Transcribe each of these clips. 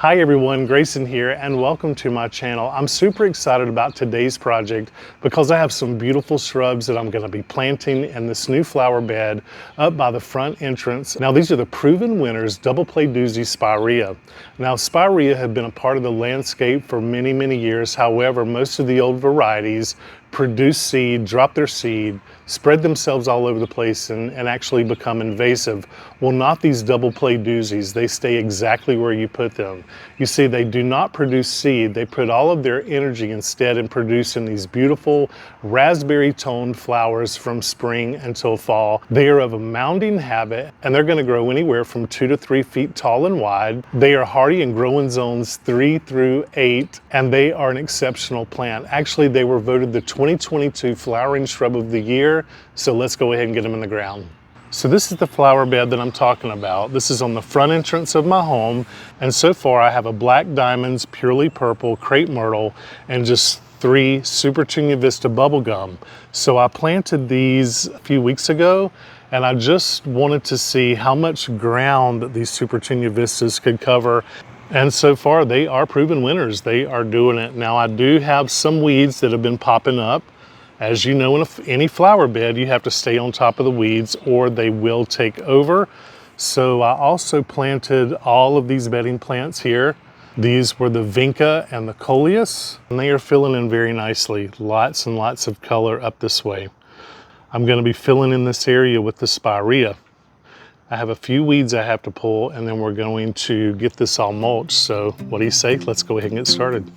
Hi everyone, Grayson here and welcome to my channel. I'm super excited about today's project because I have some beautiful shrubs that I'm going to be planting in this new flower bed up by the front entrance. Now these are the Priven winners Double Play Doozie Spirea. Now Spirea have been a part of the landscape for many years. However, most of the old varieties produce seed, drop their seed, spread themselves all over the place and actually become invasive. Well, not these Double Play Doozies. They stay exactly where you put them. You see, they do not produce seed. They put all of their energy instead in producing these beautiful raspberry toned flowers from spring until fall. They are of a mounding habit and they're going to grow anywhere from 2 to 3 feet tall and wide. They are hardy and grow in zones 3 through 8 and they are an exceptional plant. Actually, they were voted the 2022 Flowering Shrub of the Year. So let's go ahead and get them in the ground. So this is the flower bed that I'm talking about. This is on the front entrance of my home. And so far I have a Black Diamonds, Purely Purple, Crepe Myrtle, and just 3 Super Tunia Vista bubblegum. So I planted these a few weeks ago and I just wanted to see how much ground that these Super Tunia Vistas could cover. And so far they are proven winners. They are doing it. Now I do have some weeds that have been popping up. As you know, in any flower bed, you have to stay on top of the weeds or they will take over. So I also planted all of these bedding plants here. These were the Vinca and the Coleus, and they are filling in very nicely. Lots and lots of color up this way. I'm going to be filling in this area with the Spirea. I have a few weeds I have to pull, and then we're going to get this all mulched. So what do you say? Let's go ahead and get started.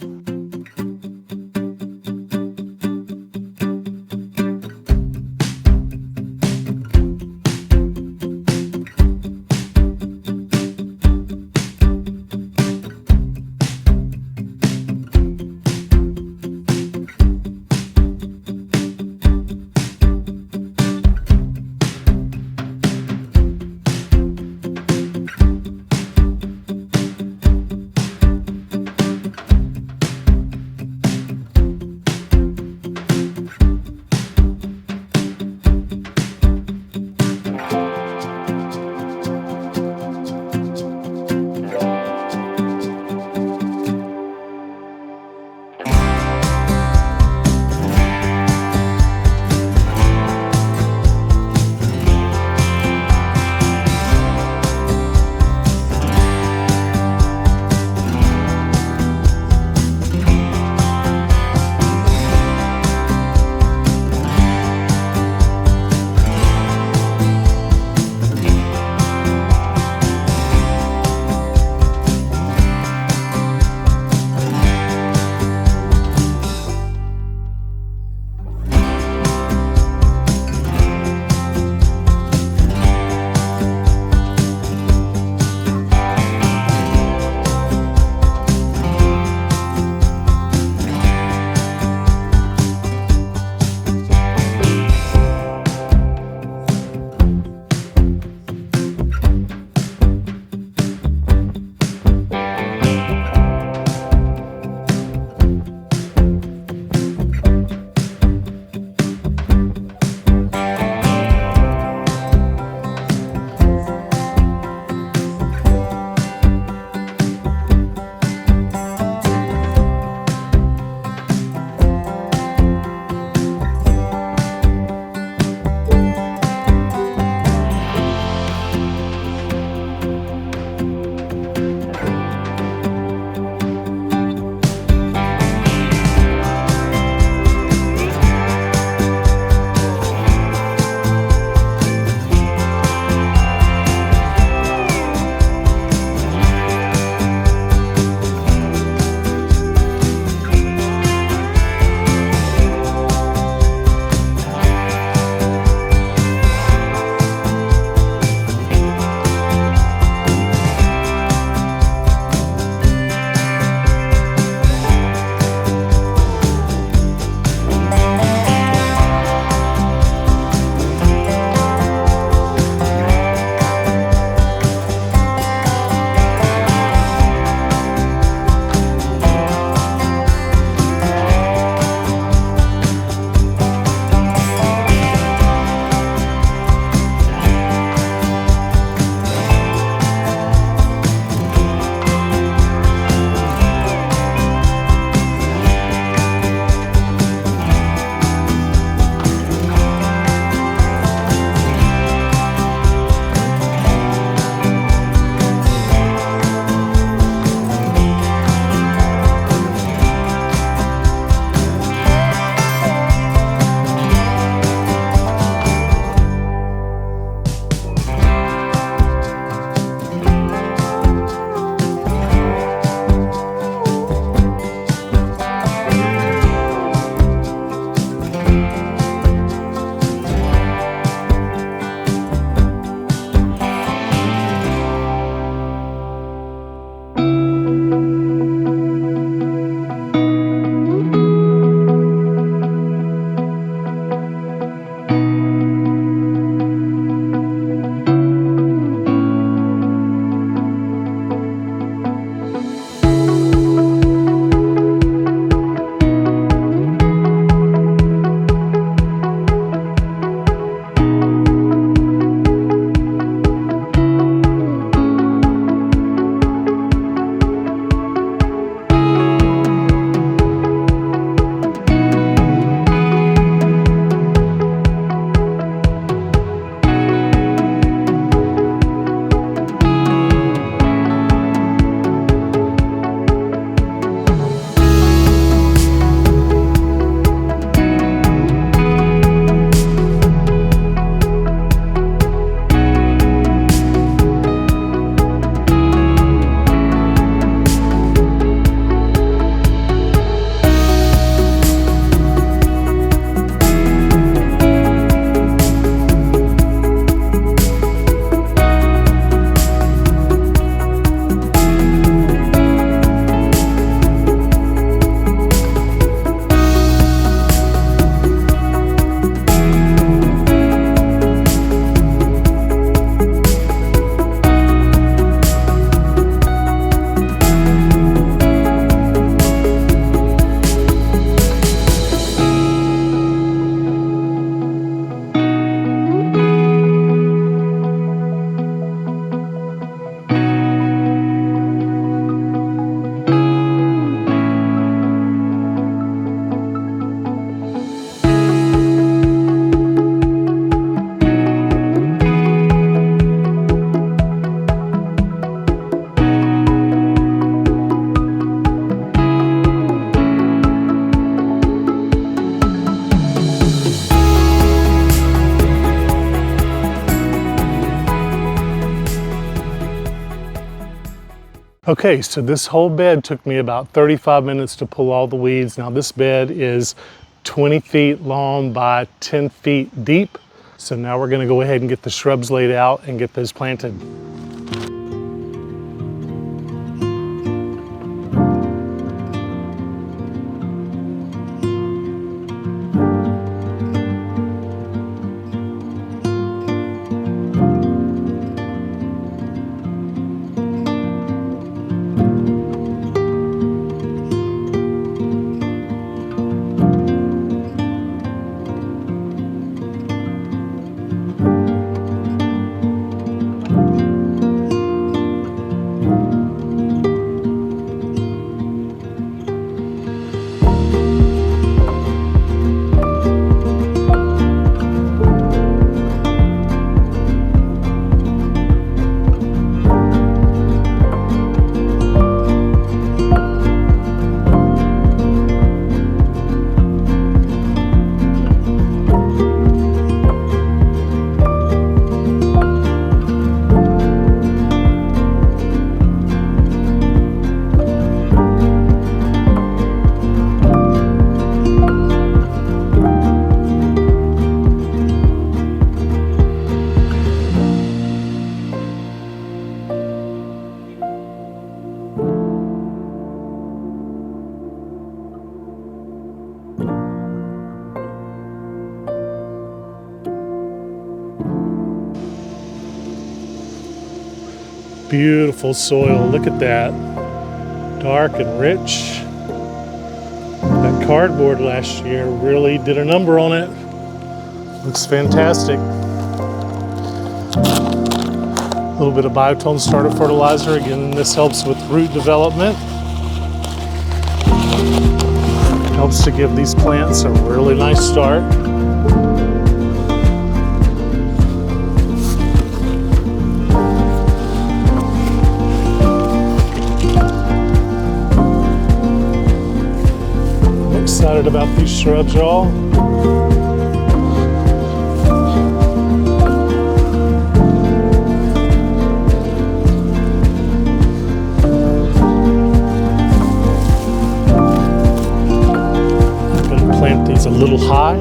Okay, so this whole bed took me about 35 minutes to pull all the weeds. Now this bed is 20 feet long by 10 feet deep. So now we're gonna go ahead and get the shrubs laid out and get those planted. Beautiful soil, look at that. Dark and rich. That cardboard last year really did a number on it. Looks fantastic. A little bit of biotone starter fertilizer. Again, this helps with root development. Helps to give these plants a really nice start. Excited about these shrubs, y'all. I'm gonna plant these a little high.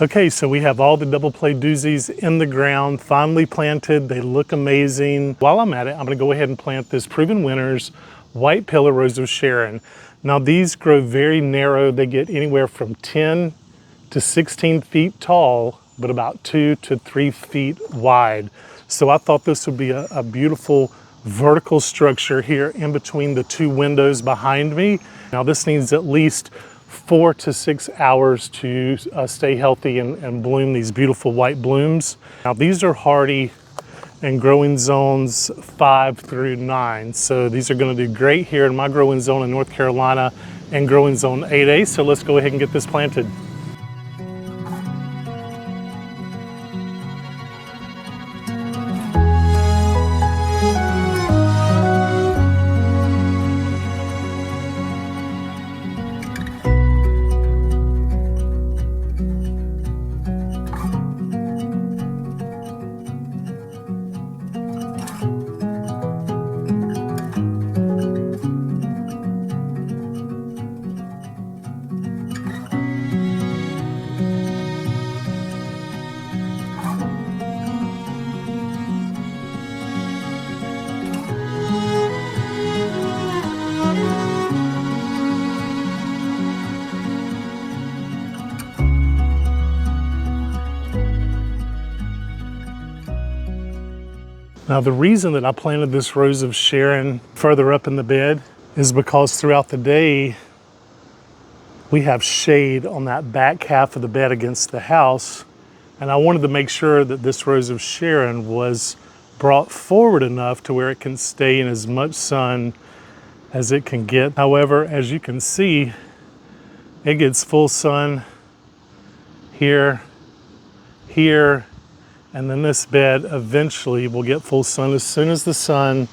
Okay, so we have all the double play doozies in the ground, finally planted. They look amazing. While I'm at it, I'm gonna go ahead and plant this Priven Winners White Pillar Rose of Sharon. Now these grow very narrow. They get anywhere from 10 to 16 feet tall, but about 2 to 3 feet wide. So I thought this would be a beautiful vertical structure here in between the two windows behind me. Now this needs at least 4 to 6 hours to stay healthy and bloom these beautiful white blooms. Now these are hardy and growing zones 5 through 9. So these are gonna do great here in my growing zone in North Carolina and growing zone 8A. So let's go ahead and get this planted. Now the reason that I planted this Rose of Sharon further up in the bed is because throughout the day we have shade on that back half of the bed against the house, and I wanted to make sure that this Rose of Sharon was brought forward enough to where it can stay in as much sun as it can get. However, as you can see, it gets full sun here, here, and then this bed eventually will get full sun as soon as the sun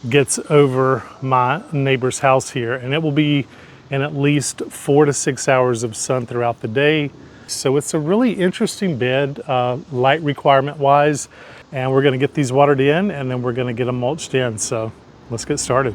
gets over my neighbor's house here. And it will be in at least 4 to 6 hours of sun throughout the day. So it's a really interesting bed, light requirement wise. And we're gonna get these watered in and then we're gonna get them mulched in. So let's get started.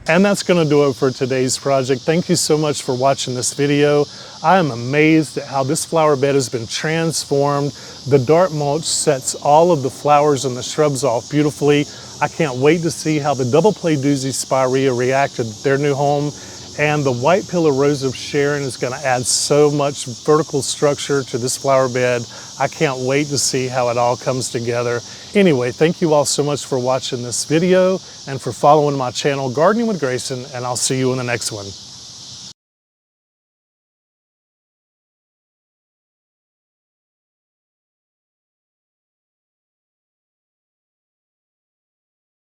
And that's going to do it for today's project. Thank you so much for watching this video. I am amazed at how this flower bed has been transformed. The dark mulch sets all of the flowers and the shrubs off beautifully. I can't wait to see how the Double Play Doozie Spirea reacted to their new home. And the white pillar rose of Sharon is going to add so much vertical structure to this flower bed. I can't wait to see how it all comes together. Anyway, thank you all so much for watching this video and for following my channel, Gardening with Grayson, and I'll see you in the next one.